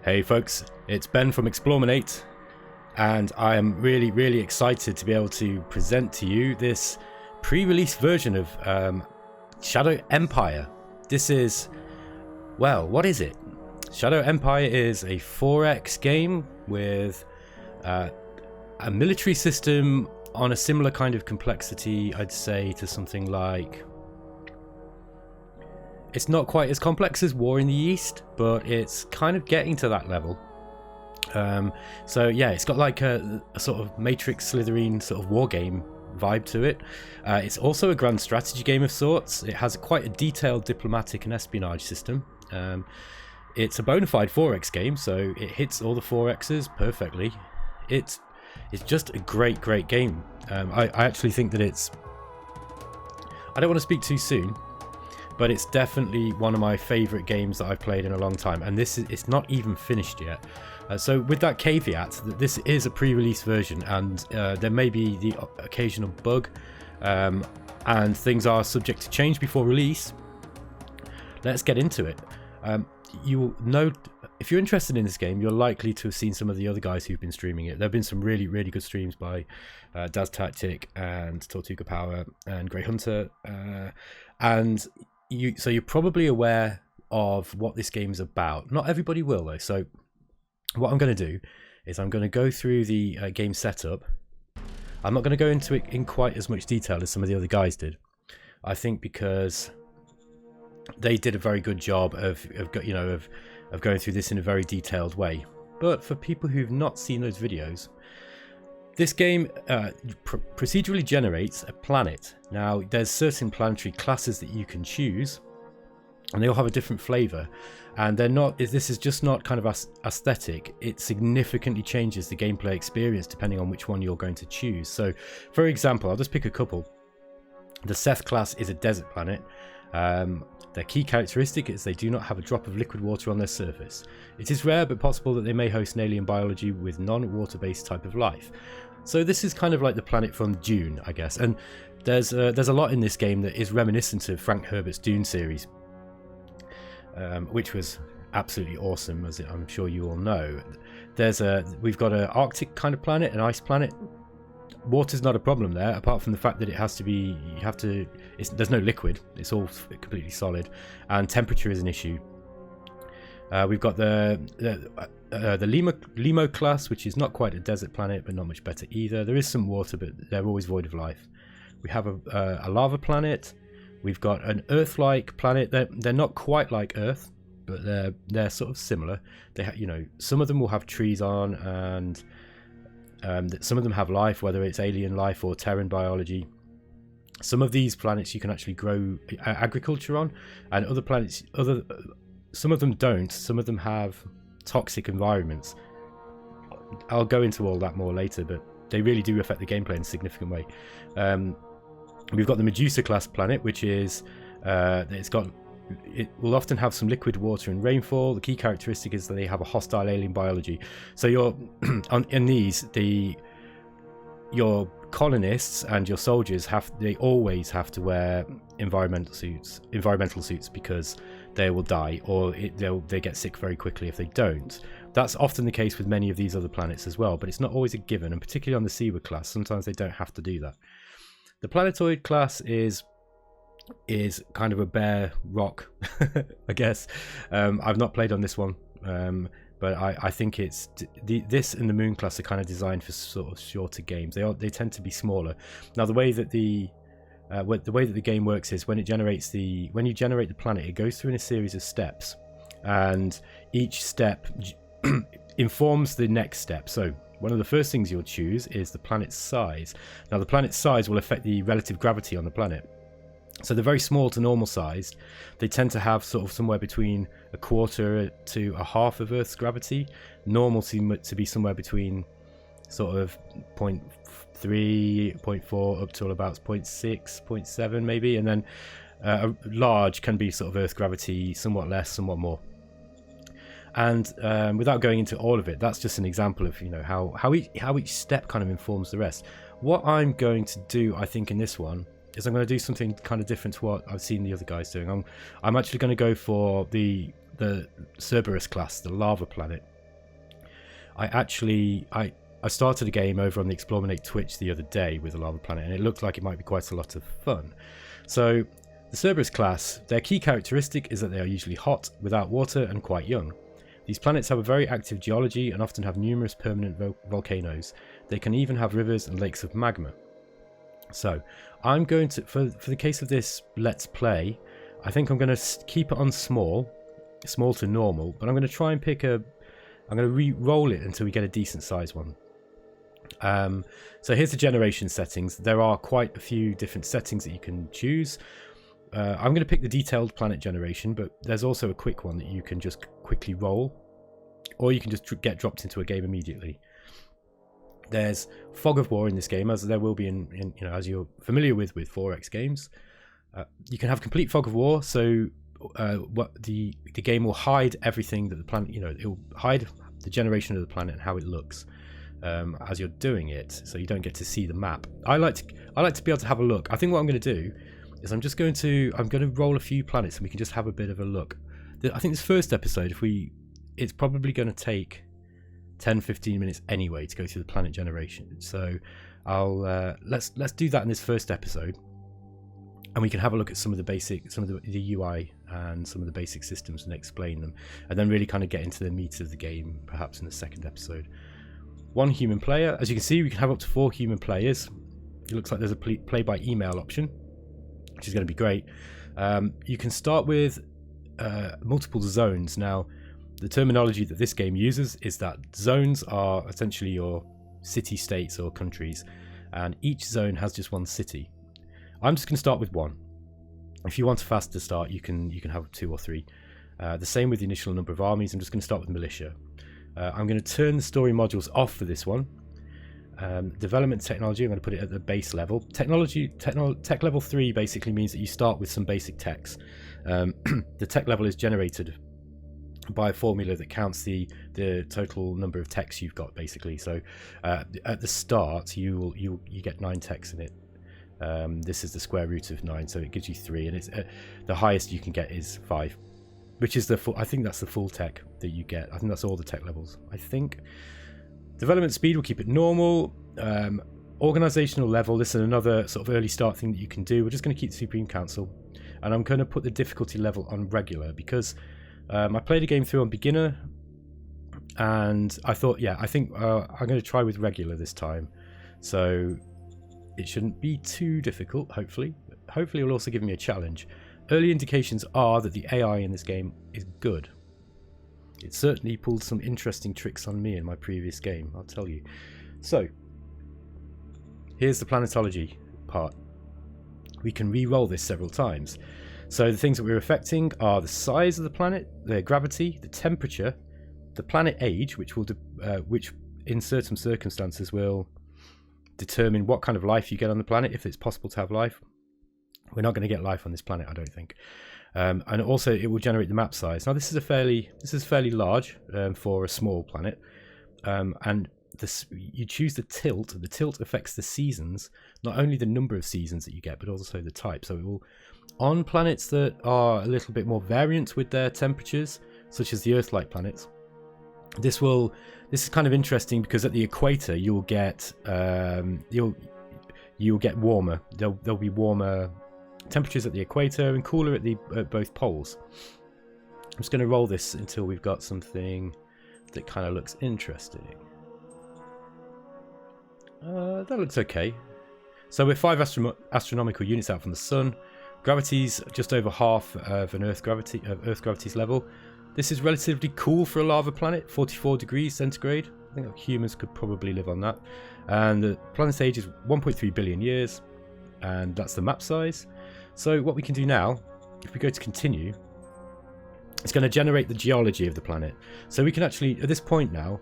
Hey folks, it's Ben from eXplorminate, and I am really excited to be able to present to you this pre-release version of Shadow Empire. This is, well, what is it? Shadow Empire is a 4X game with a military system on a similar kind of complexity, I'd say, to something like... It's not quite as complex as War in the East, but it's kind of getting to that level. So yeah, it's got like a sort of Matrix Slytherin sort of war game vibe to it. It's also a grand strategy game of sorts. It has quite a detailed diplomatic and espionage system. It's a bona fide 4X game, so it hits all the 4Xs perfectly. It's just a great game. I actually think that it's... I don't want to speak too soon, but it's definitely one of my favorite games that I've played in a long time, and it's not even finished yet. So with that caveat that this is a pre-release version, and there may be the occasional bug, and things are subject to change before release, let's get into it. You will know, if you're interested in this game, you're likely to have seen some of the other guys who've been streaming it. There have been some really good streams by Daz Tactic and Tortuga Power and Grey Hunter, and so you're probably aware of what this game is about. Not everybody will though. So what I'm going to do is I'm going to go through the game setup. I'm not going to go into it in quite as much detail as some of the other guys did. I think because they did a very good job of going through this in a very detailed way. But for people who've not seen those videos, this game procedurally generates a planet. Now, there's certain planetary classes that you can choose, and they all have a different flavor. And they're not. This is just not kind of aesthetic. It significantly changes the gameplay experience depending on which one you're going to choose. So, for example, I'll just pick a couple. The Seth class is a desert planet. Their key characteristic is they do not have a drop of liquid water on their surface. It is rare but possible that they may host an alien biology with non-water based type of life. So this is kind of like the planet from Dune, I guess. And there's a lot in this game that is reminiscent of Frank Herbert's Dune series, which was absolutely awesome, as I'm sure you all know. We've got an Arctic kind of planet, an ice planet. Water's not a problem there, apart from the fact that it has to be, there's no liquid, it's all completely solid, and temperature is an issue. We've got the Limo class, which is not quite a desert planet, but not much better either. There is some water, but they're always void of life. We have a lava planet. We've got an Earth-like planet. They're not quite like Earth, but they're sort of similar. They some of them will have trees on, and some of them have life, whether it's alien life or Terran biology. Some of these planets you can actually grow agriculture on, and other planets, some of them don't. Some of them have toxic environments. I'll go into all that more later, but they really do affect the gameplay in a significant way. We've got the Medusa class planet, which is it will often have some liquid water and rainfall. The key characteristic is that they have a hostile alien biology. So in these, your colonists and your soldiers they always have to wear environmental suits because they will die, or they get sick very quickly if they don't. That's often the case with many of these other planets as well, but it's not always a given, and particularly on the Seaward class, sometimes they don't have to do that. The Planetoid class is kind of a bare rock, I guess. I've not played on this one, but I think it's this and the Moon class are kind of designed for sort of shorter games. They tend to be smaller. Now, the way that the game works is when you generate the planet, it goes through in a series of steps, and each step informs the next step. So one of the first things you'll choose is the planet's size. Now, the planet's size will affect the relative gravity on the planet. So they're very small to normal sized. They tend to have sort of somewhere between a quarter to a half of Earth's gravity. Normal seem to be somewhere between sort of 0.3, 0.4 up to about 0.6, 0.7 maybe. And then large can be sort of Earth gravity, somewhat less, somewhat more. And without going into all of it, that's just an example of how each step kind of informs the rest. What I'm going to do, I think, in this one is I'm going to do something kind of different to what I've seen the other guys doing. I'm actually going to go for the Cerberus class, the lava planet. I started a game over on the eXplorminate Twitch the other day with a lava planet, and it looked like it might be quite a lot of fun. So the Cerberus class, their key characteristic is that they are usually hot, without water, and quite young. These planets have a very active geology and often have numerous permanent volcanoes. They can even have rivers and lakes of magma. So I'm going to, for the case of this Let's Play, I think I'm going to keep it on small to normal, but I'm going to try and I'm going to re-roll it until we get a decent size one. So here's the generation settings. There are quite a few different settings that you can choose. I'm going to pick the detailed planet generation, but there's also a quick one that you can just quickly roll, or you can just get dropped into a game immediately. There's fog of war in this game, as there will be in as you're familiar with 4X games. You can have complete fog of war, so what the game will hide everything that the planet, it will hide the generation of the planet and how it looks as you're doing it, so you don't get to see the map. I like to be able to have a look. I think what I'm going to do is I'm going to roll a few planets and we can just have a bit of a look. I think this first episode, it's probably going to take 10-15 minutes anyway to go through the planet generation. So let's do that in this first episode, and we can have a look at some of the UI and some of the basic systems and explain them, and then really kind of get into the meat of the game perhaps in the second episode. 1 human player. As you can see, we can have up to 4 human players. It looks like there's a play by email option, which is going to be great. You can start with multiple zones. Now, the terminology that this game uses is that zones are essentially your city-states or countries, and each zone has just 1 city. I'm just going to start with 1. If you want a faster start, you can have 2 or 3. The same with the initial number of armies. I'm just going to start with militia. I'm going to turn the story modules off for this one. Development technology, I'm going to put it at the base level. Tech level 3 basically means that you start with some basic techs. The tech level is generated by a formula that counts the total number of techs you've got, basically. So at the start you get 9 techs in it. This is the square root of 9, so it gives you 3, and it's the highest you can get is 5, which is I think that's the full tech that you get. I think that's all the tech levels. I think development speed, we'll keep it normal. Organizational level, this is another sort of early start thing that you can do. We're just going to keep the Supreme Council, and I'm going to put the difficulty level on regular because I played a game through on beginner, and I thought, I think I'm going to try with regular this time, so it shouldn't be too difficult. Hopefully it'll also give me a challenge. Early indications are that the AI in this game is good. It certainly pulled some interesting tricks on me in my previous game, I'll tell you. So here's the planetology part. We can re-roll this several times. So the things that we're affecting are the size of the planet, the gravity, the temperature, the planet age, which in certain circumstances will determine what kind of life you get on the planet, if it's possible to have life. We're not going to get life on this planet, I don't think. And also it will generate the map size. Now this is fairly large for a small planet, and you choose the tilt. The tilt affects the seasons, not only the number of seasons that you get, but also the type. So it will, on planets that are a little bit more variant with their temperatures, such as the Earth-like planets, this is kind of interesting because at the equator you'll get warmer. There'll be warmer temperatures at the equator and cooler at both poles. I'm just going to roll this until we've got something that kind of looks interesting. That looks okay. So we're 5 astronomical units out from the sun. Gravity's just over half of Earth gravity's level. This is relatively cool for a lava planet, 44 degrees centigrade. I think humans could probably live on that. And the planet's age is 1.3 billion years, and that's the map size. So what we can do now, if we go to continue, it's going to generate the geology of the planet. So we can actually, at this point now,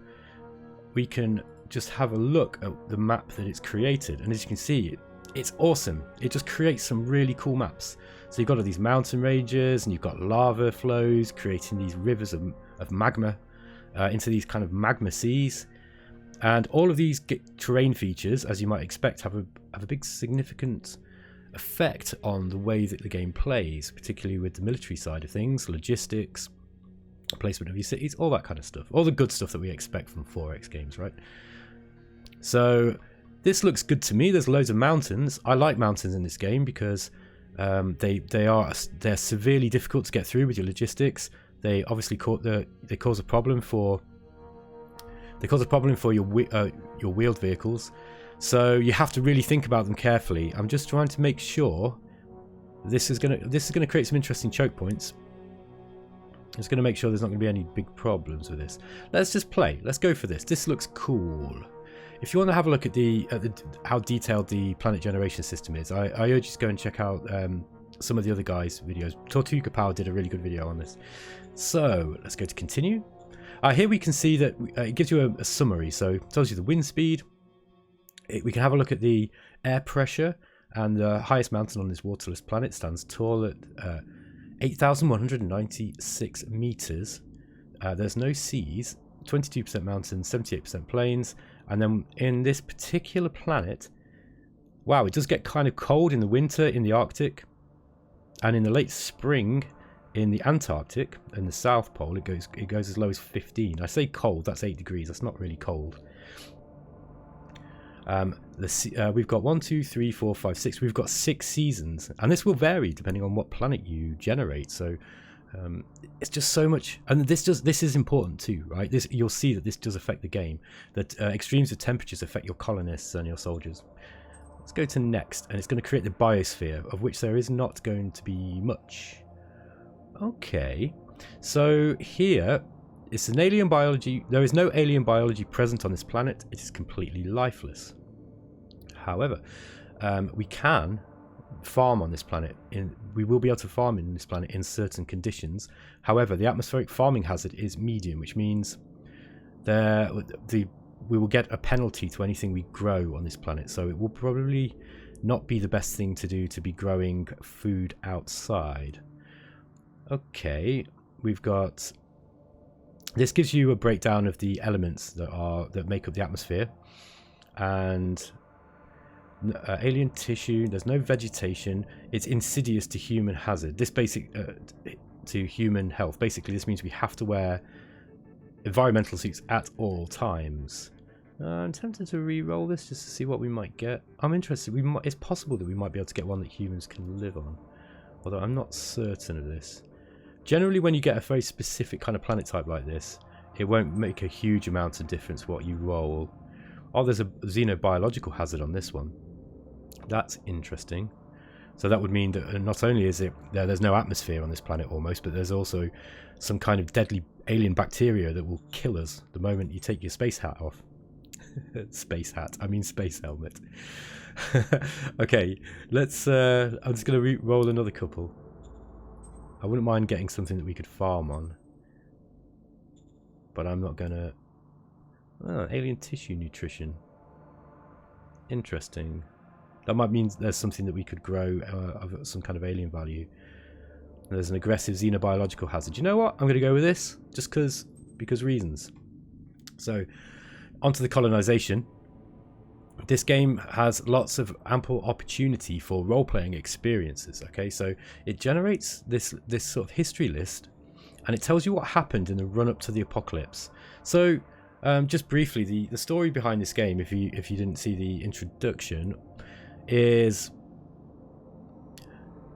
we can just have a look at the map that it's created. And as you can see, it's awesome. It just creates some really cool maps. So you've got all these mountain ranges, and you've got lava flows creating these rivers of magma into these kind of magma seas. And all of these terrain features, as you might expect, have a big significant effect on the way that the game plays, particularly with the military side of things, logistics, placement of your cities, all that kind of stuff, all the good stuff that we expect from 4X games, right? So this looks good to me. There's loads of mountains. I like mountains in this game because they're severely difficult to get through with your logistics. They obviously cause a problem for your wheeled vehicles. So you have to really think about them carefully. I'm just trying to make sure this is gonna create some interesting choke points. It's going to make sure there's not going to be any big problems with this. Let's just play. Let's go for this. This looks cool. If you want to have a look at how detailed the planet generation system is, I urge you to go and check out some of the other guys' videos. Tortuga Power did a really good video on this. So let's go to continue. Here we can see that it gives you a summary. So it tells you the wind speed. We can have a look at the air pressure, and the highest mountain on this waterless planet stands tall at 8,196 meters. There's no seas, 22% mountains, 78% plains, and then in this particular planet, wow, it does get kind of cold in the winter in the Arctic, and in the late spring in the Antarctic and the South Pole it goes as low as 15. I say cold, that's 8 degrees. That's not really cold. We've got 1, 2, 3, 4, 5, 6. We've got 6 seasons, and this will vary depending on what planet you generate. So it's just so much, and this is important too, right? You'll see that this does affect the game. That extremes of temperatures affect your colonists and your soldiers. Let's go to next, and it's going to create the biosphere, of which there is not going to be much. Okay, so here it's an alien biology. There is no alien biology present on this planet. It is completely lifeless. However, we can farm on this planet. We will be able to farm in this planet in certain conditions. However, the atmospheric farming hazard is medium, which means we will get a penalty to anything we grow on this planet. So it will probably not be the best thing to do to be growing food outside. Okay, we've got... This gives you a breakdown of the elements that make up the atmosphere, and alien tissue. There's no vegetation. It's insidious to human hazard. To human health. Basically, this means we have to wear environmental suits at all times. I'm tempted to re-roll this just to see what we might get. I'm interested. It's possible that we might be able to get one that humans can live on, although I'm not certain of this. Generally, when you get a very specific kind of planet type like this, it won't make a huge amount of difference what you roll. Oh, there's a xenobiological hazard on this one. That's interesting. So that would mean that not only is there's no atmosphere on this planet almost, but there's also some kind of deadly alien bacteria that will kill us the moment you take your space hat off. Space hat. I mean space helmet. Okay, let's... I'm just going to roll another couple. I wouldn't mind getting something that we could farm on, but I'm not gonna... Oh, alien tissue nutrition. Interesting. That might mean there's something that we could grow of some kind of alien value. There's an aggressive xenobiological hazard. You know what? I'm gonna go with this, just because reasons. So, onto the colonization. This game has lots of ample opportunity for role-playing experiences. Okay, so it generates this sort of history list, and it tells you what happened in the run-up to the apocalypse. So, just briefly, the story behind this game, if you didn't see the introduction, is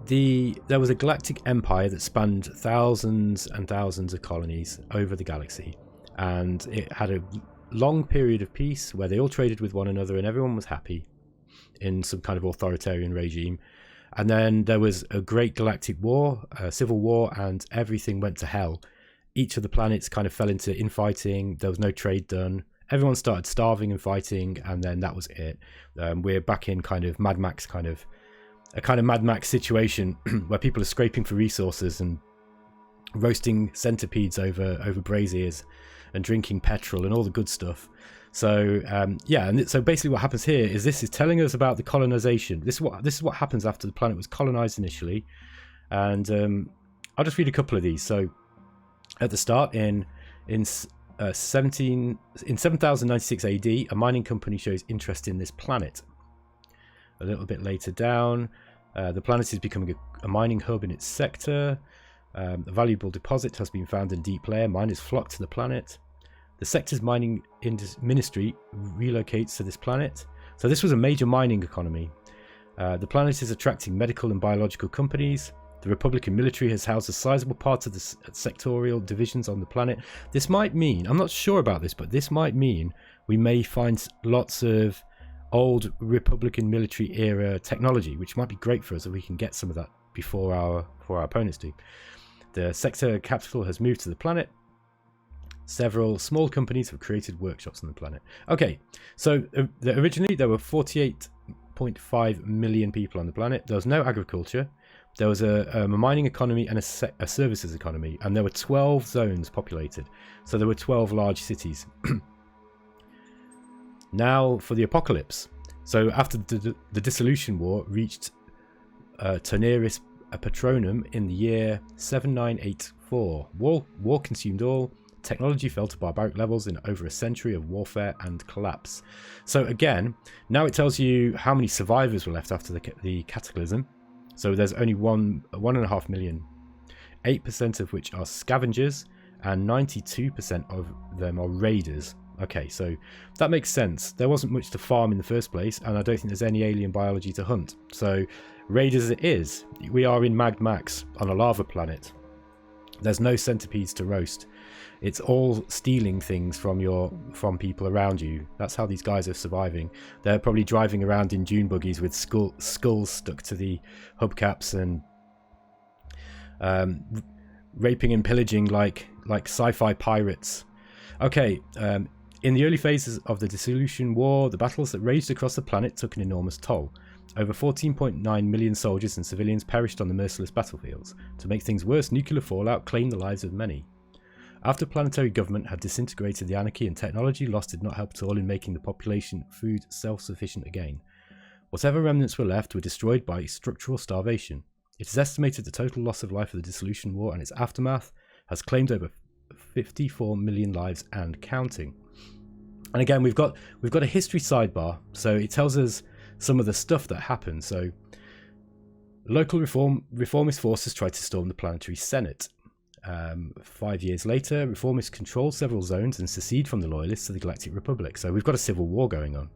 there was a galactic empire that spanned thousands and thousands of colonies over the galaxy, and it had a long period of peace where they all traded with one another and everyone was happy in some kind of authoritarian regime. And then there was a great galactic war, a civil war, and everything went to hell. Each of the planets kind of fell into infighting. There was no trade done. Everyone started starving and fighting, and then that was it. We're back in kind of Mad Max a kind of Mad Max situation where people are scraping for resources and roasting centipedes over braziers and drinking petrol and all the good stuff. So yeah, and so basically what happens here is this is telling us about the colonization. This is what happens after the planet was colonized initially, and I'll just read a couple of these. So at the start, in 7096 AD, a mining company shows interest in this planet. A little bit later down, the planet is becoming a mining hub in its sector. A valuable deposit has been found in deep layer. Miners flock to the planet. The sector's mining ministry relocates to this planet. So this was a major mining economy. The planet is attracting medical and biological companies. The Republican military has housed a sizable part of the sectorial divisions on the planet. This might mean, I'm not sure about this, but this might mean we may find lots of old Republican military era technology, which might be great for us if we can get some of that before our opponents do. The sector capital has moved to the planet. Several small companies have created workshops on the planet. Okay, so originally there were 48.5 million people on the planet. There was no agriculture. There was a mining economy and a services economy, and there were 12 zones populated. So there were 12 large cities. Now for the apocalypse. So after the Dissolution War reached Toneris Patronum in the year 7984. War consumed all. Technology fell to barbaric levels in over a century of warfare and collapse. So again, now it tells you how many survivors were left after the cataclysm. So there's only 1.5 million, 8% of which are scavengers, and 92% of them are raiders. Okay, so that makes sense. There wasn't much to farm in the first place, and I don't think there's any alien biology to hunt. So raiders it is. We are in Mad Max on a lava planet. There's no centipedes to roast. It's all stealing things from people around you. That's how these guys are surviving. They're probably driving around in dune buggies with skulls stuck to the hubcaps and raping and pillaging like sci-fi pirates. Okay, in the early phases of the Dissolution War, the battles that raged across the planet took an enormous toll. Over 14.9 million soldiers and civilians perished on the merciless battlefields. To make things worse, nuclear fallout claimed the lives of many. After planetary government had disintegrated, the anarchy and technology lost did not help at all in making the population food self-sufficient again. Whatever remnants were left were destroyed by structural starvation. It is estimated the total loss of life of the Dissolution War and its aftermath has claimed over 54 million lives and counting. And again, we've got a history sidebar, so it tells us some of the stuff that happened. So local reformist forces tried to storm the planetary senate. 5 years later, reformists controlled several zones and secede from the loyalists to the Galactic Republic. So we've got a civil war going on.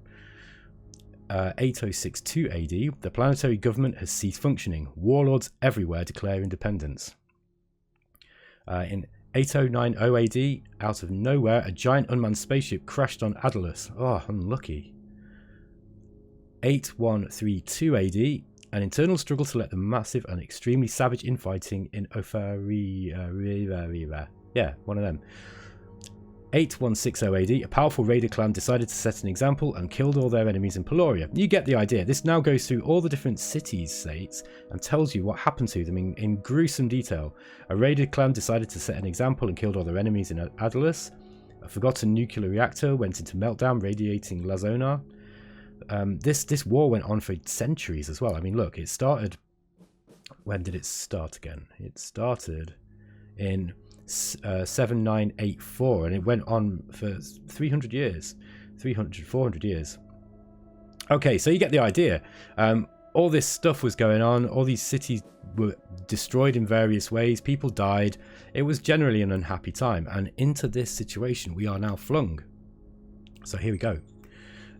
8062 AD, the planetary government has ceased functioning. Warlords everywhere declare independence. In 8090 AD, out of nowhere, a giant unmanned spaceship crashed on Adelus. Oh, unlucky. 8132 AD, an internal struggle to let the massive and extremely savage infighting in Opharia. Yeah, one of them. 8160 AD, a powerful raider clan decided to set an example and killed all their enemies in Peloria. You get the idea. This now goes through all the different cities-states and tells you what happened to them in gruesome detail. A raider clan decided to set an example and killed all their enemies in Adelus. A forgotten nuclear reactor went into meltdown, radiating Lazona. This war went on for centuries as well. I mean, look, it started... When did it start again? It started in 7984, and it went on for 300 years. 400 years. Okay, so you get the idea. All this stuff was going on. All these cities were destroyed in various ways. People died. It was generally an unhappy time. And into this situation, we are now flung. So here we go.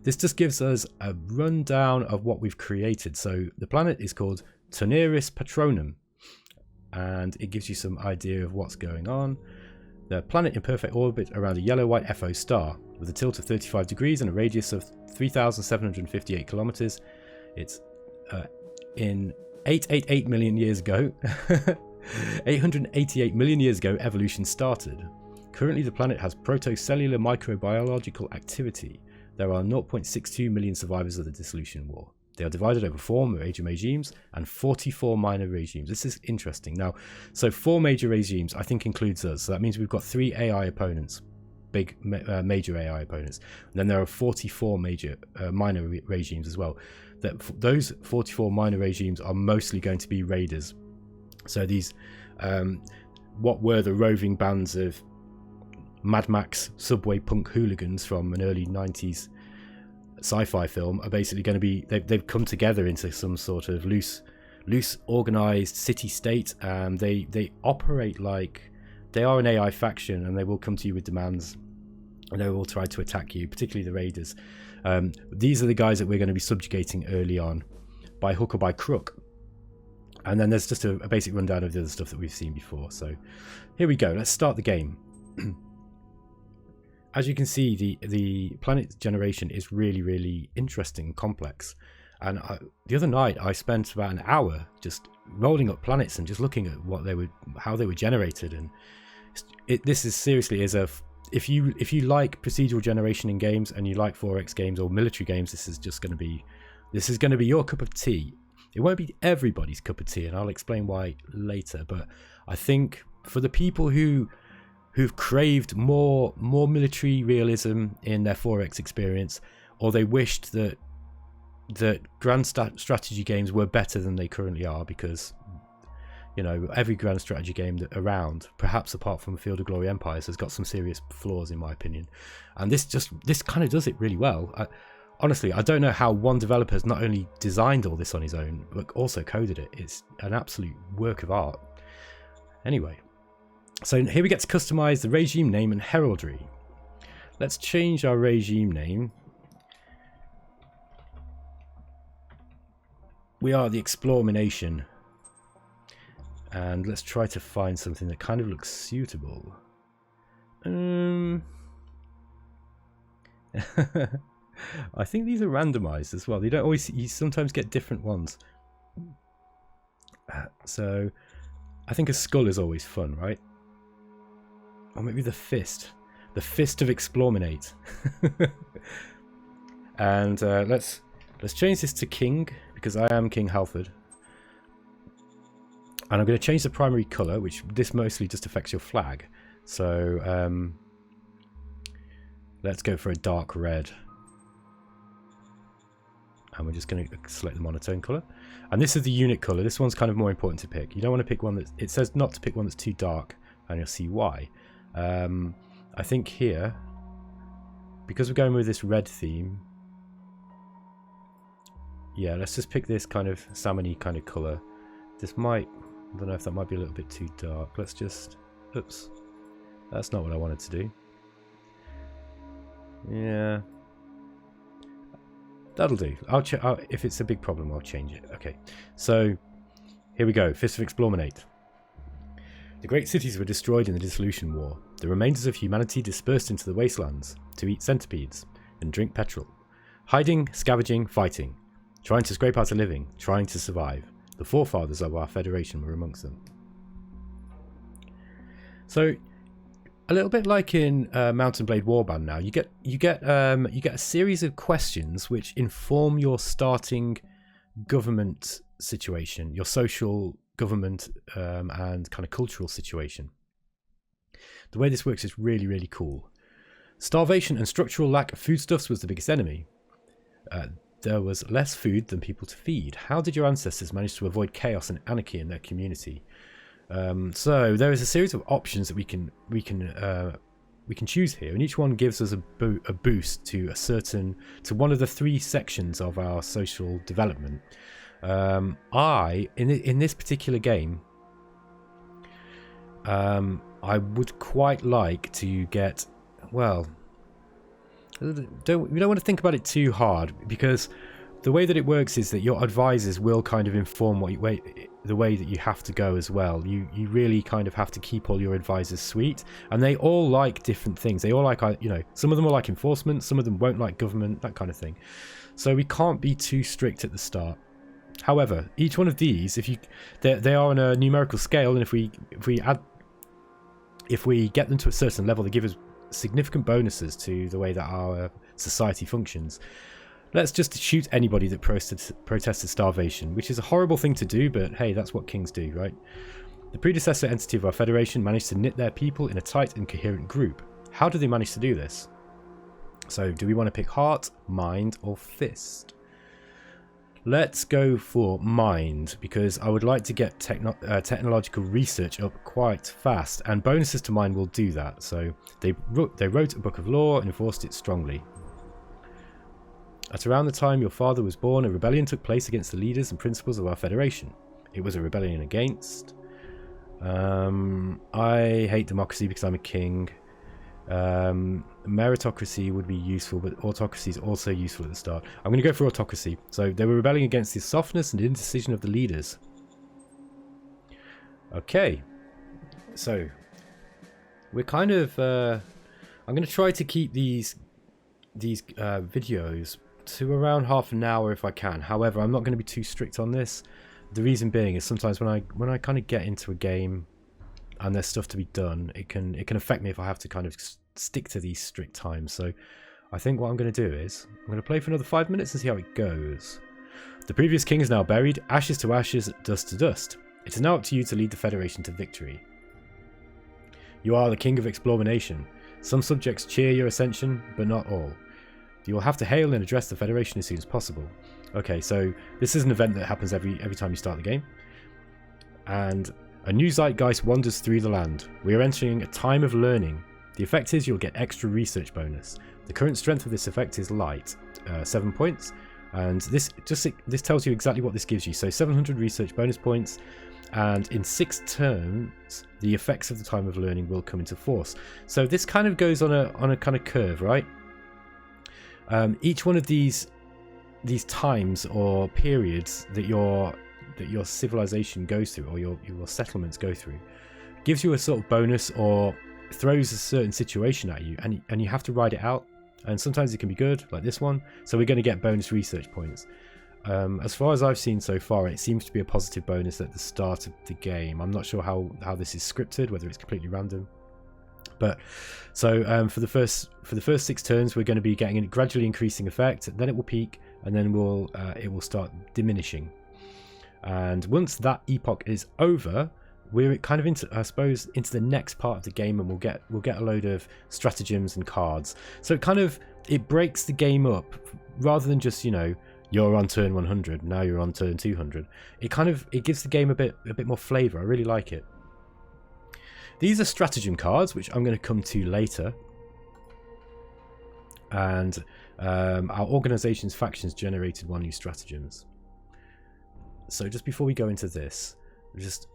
This just gives us a rundown of what we've created. So the planet is called Toneris Patronum, and it gives you some idea of what's going on. The planet in perfect orbit around a yellow-white FO star with a tilt of 35 degrees and a radius of 3,758 kilometers. It's in 888 million years ago. 888 million years ago, evolution started. Currently, the planet has protocellular microbiological activity. There are 0.62 million survivors of the Dissolution War. They are divided over 4 major regimes and 44 minor regimes. This is interesting. Now, so 4 major regimes, I think, includes us. So that means we've got 3 AI opponents, big major AI opponents. And then there are 44 major minor regimes as well. Those 44 minor regimes are mostly going to be raiders. So these, what were the roving bands of Mad Max subway punk hooligans from an early 90s sci-fi film are basically going to be, they've come together into some sort of loose loose, organized city-state, and they operate like they are an AI faction, and they will come to you with demands, and they will try to attack you, particularly the raiders. These are the guys that we're going to be subjugating early on, by hook or by crook. And then there's just a basic rundown of the other stuff that we've seen before. So here we go. Let's start the game. As you can see, the planet generation is really, really interesting and complex. And the other night I spent about an hour just rolling up planets and just looking at how they were generated. And this is seriously if you like procedural generation in games and you like 4X games or military games, this is going to be your cup of tea. It won't be everybody's cup of tea, and I'll explain why later. But I think for the people who've craved more military realism in their 4X experience, or they wished that grand strategy games were better than they currently are, because every grand strategy game around, perhaps apart from Field of Glory Empires, has got some serious flaws in my opinion, and this kind of does it really well. Honestly, I don't know how one developer has not only designed all this on his own, but also coded it. It's an absolute work of art. Anyway, so here we get to customize the regime name and heraldry. Let's change our regime name. We are the eXplorminate. And let's try to find something that kind of looks suitable. I think these are randomized as well. You sometimes get different ones. So I think a skull is always fun, right? Or maybe the fist of eXplorminate. And let's change this to King, because I am King Halford. And I'm going to change the primary color, which this mostly just affects your flag. So let's go for a dark red. And we're just going to select the monotone color. And this is the unit color. This one's kind of more important to pick. You don't want to pick one that, it says not to pick one that's too dark, and you'll see why. I think here, because we're going with this red theme, yeah, let's just pick this kind of salmon-y kind of color. This might, I don't know if that might be a little bit too dark. Let's just, oops, that's not what I wanted to do. Yeah. That'll do. If it's a big problem, I'll change it. Okay, so here we go. Fist of eXplorminate. The great cities were destroyed in the Dissolution War. The remainders of humanity dispersed into the wastelands to eat centipedes and drink petrol. Hiding, scavenging, fighting. Trying to scrape out a living. Trying to survive. The forefathers of our Federation were amongst them. So, a little bit like in Mountain Blade Warband now, you get a series of questions which inform your starting government situation, your social government and kind of cultural situation. The way this works is really, really cool. Starvation and structural lack of foodstuffs was the biggest enemy. There was less food than people to feed. How did your ancestors manage to avoid chaos and anarchy in their community? So there is a series of options that we can choose here, and each one gives us a boost to one of the three sections of our social development. In this particular game, I would quite like to get, well, we don't want to think about it too hard, because the way that it works is that your advisors will kind of inform the way that you have to go as well. You really kind of have to keep all your advisors sweet, and they all like different things. They all like, some of them will like enforcement, some of them won't like government, that kind of thing. So we can't be too strict at the start. However, each one of these, they are on a numerical scale, and if we get them to a certain level, they give us significant bonuses to the way that our society functions. Let's just shoot anybody that protested starvation, which is a horrible thing to do, but hey, that's what kings do, right? The predecessor entity of our federation managed to knit their people in a tight and coherent group. How did they manage to do this? So, do we want to pick heart, mind, or fist? Let's go for mind, because I would like to get technological research up quite fast, and bonuses to mind will do that. So, they wrote a book of law and enforced it strongly. At around the time your father was born, a rebellion took place against the leaders and principles of our federation. it was a rebellion against. I hate democracy because I'm a king. Meritocracy would be useful, but autocracy is also useful at the start. I'm going to go for autocracy. So they were rebelling against the softness and indecision of the leaders. Okay, so we're kind of I'm going to try to keep these videos to around half an hour if I can. However, I'm not going to be too strict on this. The reason being is sometimes when I kind of get into a game and there's stuff to be done, it can affect me if I have to kind of stick to these strict times. So I think what I'm going to do is I'm going to play for another 5 minutes and see how it goes. The previous king is now buried, ashes to ashes, dust to dust. It is now up to you to lead the Federation to victory. You are the king of eXplormination. Some subjects cheer your ascension, but not all. You will have to hail and address the Federation as soon as possible. Okay, so this is an event that happens every time you start the game. And a new zeitgeist wanders through the land. We are entering a time of learning. The effect is you'll get extra research bonus. The current strength of this effect is light, 7 points. And this tells you exactly what this gives you. So 700 research bonus points. And in 6 turns, the effects of the time of learning will come into force. So this kind of goes on a kind of curve, right? Each one of these times or periods that your civilization goes through, or your settlements go through, gives you a sort of bonus or throws a certain situation at you, and you have to ride it out. And sometimes it can be good, like this one. So we're going to get bonus research points. As far as I've seen so far, it seems to be a positive bonus at the start of the game. I'm not sure how this is scripted, whether it's completely random. But so for the first 6 turns, we're going to be getting a gradually increasing effect. Then it will peak, and then it will start diminishing. And once that epoch is over, we're kind of into the next part of the game, and we'll get a load of stratagems and cards. So it breaks the game up rather than just, you know, you're on turn 100, now you're on turn 200. It gives the game a bit more flavor. I really like it. These are stratagem cards, which I'm going to come to later. And our organization's factions generated 1 new stratagems. So just before we go into this, this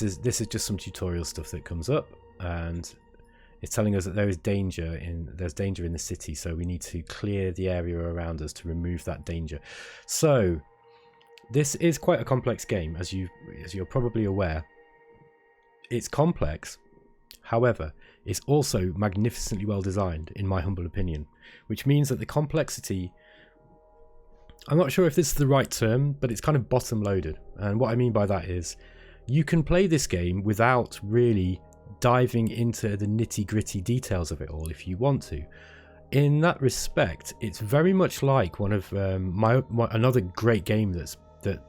is just some tutorial stuff that comes up, and it's telling us that there's danger in the city, so we need to clear the area around us to remove that danger. So this is quite a complex game, as you're probably aware. It's complex, however, it's also magnificently well designed, in my humble opinion, which means that the complexity, I'm not sure if this is the right term, but it's kind of bottom loaded. And what I mean by that is you can play this game without really diving into the nitty-gritty details of it all if you want to. In that respect, it's very much like one of another great game that's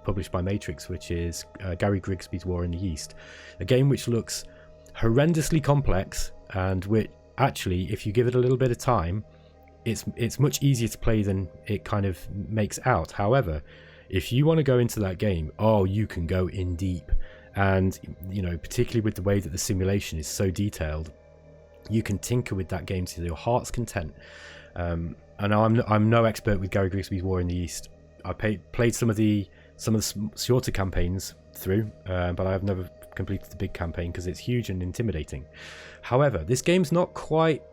published by Matrix, which is Gary Grigsby's War in the East, a game which looks horrendously complex, and which actually, if you give it a little bit of time, it's much easier to play than it kind of makes out. However, if you want to go into that game, you can go in deep. And, you know, particularly with the way that the simulation is so detailed, you can tinker with that game to your heart's content. And I'm no expert with Gary Grigsby's War in the East. I played some of the shorter campaigns through, but I have never completed the big campaign because it's huge and intimidating. However, this game's not quite...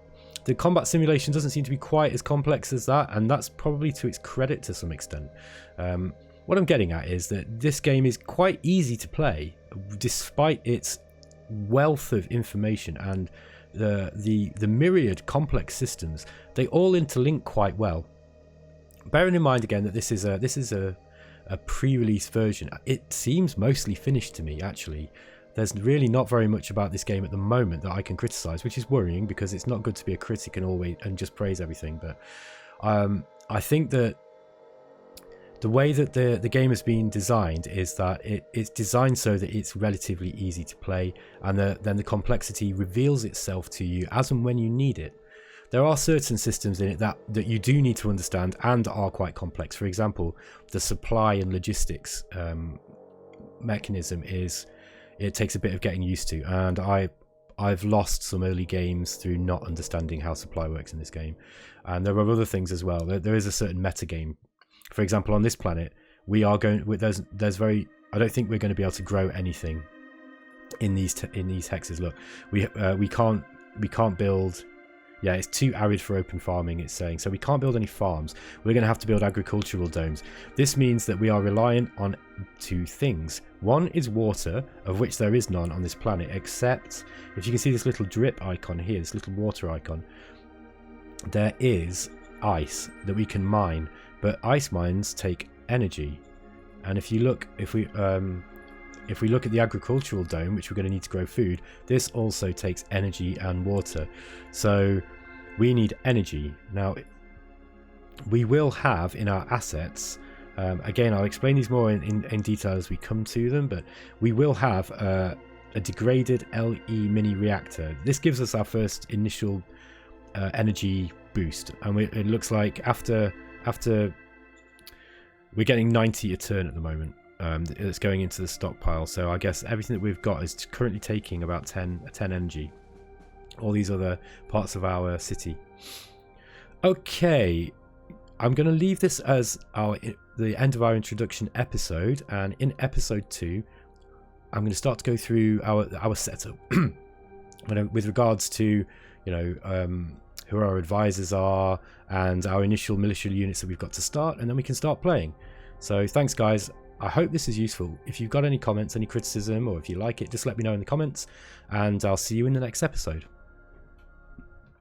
The combat simulation doesn't seem to be quite as complex as that, and that's probably to its credit to some extent. What I'm getting at is that this game is quite easy to play, despite its wealth of information and the myriad complex systems. They all interlink quite well. Bearing in mind again that this is a pre-release version, it seems mostly finished to me. Actually, there's really not very much about this game at the moment that I can criticize, which is worrying because it's not good to be a critic and just praise everything. But I think that the way that the game has been designed is that it's designed so that it's relatively easy to play, and then the complexity reveals itself to you as and when you need it. There are certain systems in it that you do need to understand and are quite complex. For example, the supply and logistics mechanism it takes a bit of getting used to, and I've lost some early games through not understanding how supply works in this game. And there are other things as well. There is a certain meta game. For example, on this planet, we are going. There's very I don't think we're going to be able to grow anything in these hexes. Look, we can't build. Yeah, it's too arid for open farming, it's saying. So we can't build any farms. We're going to have to build agricultural domes. This means that we are reliant on two things. One is water, of which there is none on this planet, except if you can see this little drip icon here, this little water icon, there is ice that we can mine. But ice mines take energy. And if we look at the agricultural dome, which we're going to need to grow food, this also takes energy and water. So we need energy. Now, we will have in our assets, again, I'll explain these more in detail as we come to them, but we will have a degraded LE mini reactor. This gives us our first initial energy boost. And it looks like after we're getting 90 a turn at the moment. It's going into the stockpile, so I guess everything that we've got is currently taking about 10 energy. All these other parts of our city. Okay, I'm going to leave this as the end of our introduction episode, and in episode 2 I'm going to start to go through our setup with regards to, you know, who our advisors are and our initial militia units that we've got to start, and then we can start playing. So thanks guys, I hope this is useful. If you've got any comments, any criticism, or if you like it, just let me know in the comments, and I'll see you in the next episode.